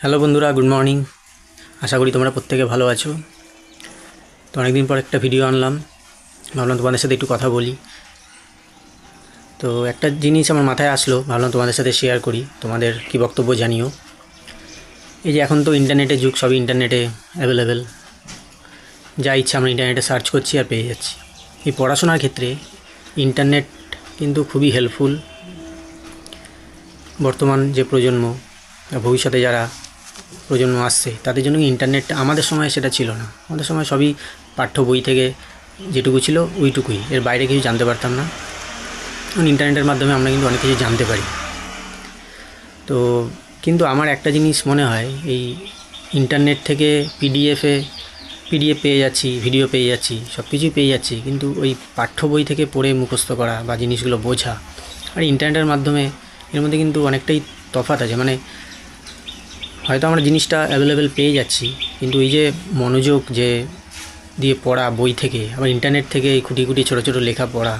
Hello বন্ধুরা, good morning. আশা করি তোমরা প্রত্যেকে ভালো আছো। তো অনেকদিন পর একটা ভিডিও আনলাম, ভাবলাম তোমাদের সাথে একটু কথা বলি। তো একটা জিনিস আমার মাথায় আসলো, ভাবলাম তোমাদের সাথে শেয়ার করি, তোমাদের কি বক্তব্য জানিও। এই যে এখন তো ইন্টারনেটের যুগ, সবই ইন্টারনেটে অ্যাভেলেবেল, যা ইচ্ছা আমরা ইন্টারনেটে সার্চ করছি আর পেয়ে যাচ্ছি। এই পড়াশোনার ক্ষেত্রে ইন্টারনেট কিন্তু খুবই হেল্পফুল। বর্তমান যে প্রজন্ম, ভবিষ্যতে যারা প্রজন্ম আসছে, তাদের জন্য ইন্টারনেট, আমাদের সময় সেটা ছিল না। আমাদের সময় সবই পাঠ্য বই থেকে যেটুকু ছিল ওইটুকুই, এর বাইরে কিছু জানতে পারতাম না। এখন ইন্টারনেটের মাধ্যমে আমরা কিন্তু অনেক কিছু জানতে পারি। তো কিন্তু আমার একটা জিনিস মনে হয়, এই ইন্টারনেট থেকে পিডিএফ পেয়ে যাচ্ছি, ভিডিও পেয়ে যাচ্ছি, সব কিছুই পেয়ে যাচ্ছি, কিন্তু ওই পাঠ্য বই থেকে পড়ে মুখস্থ করা বা জিনিসগুলো বোঝা আর ইন্টারনেটের মাধ্যমে, এর মধ্যে কিন্তু অনেকটাই তফাৎ আছে। মানে হয়তো আমরা জিনিসটা অ্যাভেলেবেল পেয়ে যাচ্ছি, কিন্তু এই যে মনোযোগ যে দিয়ে পড়া বই থেকে, আবার ইন্টারনেট থেকে এই খুঁটি খুঁটি ছোটো ছোটো লেখা পড়া,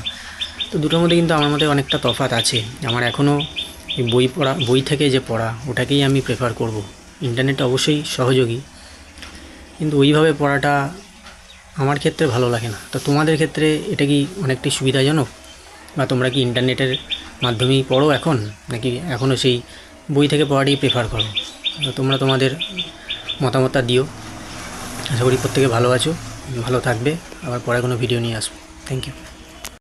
তো দুটোর মধ্যে কিন্তু আমার মতে অনেকটা তফাৎ আছে। আমার এখনও এই বই থেকে যে পড়া, ওটাকেই আমি প্রেফার করব। ইন্টারনেট অবশ্যই সহযোগী, কিন্তু ওইভাবে পড়াটা আমার ক্ষেত্রে ভালো লাগে না। তো তোমাদের ক্ষেত্রে এটা কি অনেকটাই সুবিধাজনক, বা তোমরা কি ইন্টারনেটের মাধ্যমেই পড়ো এখন, নাকি এখনও সেই বই থেকে পড়াটাই প্রেফার করো? তো তোমরা তোমাদের মতামতটা দিও। আশা করি প্রত্যেকে ভালো আছো, ভালো থাকবে। আবার পরে কোনো ভিডিও নিয়ে আসবো। Thank you.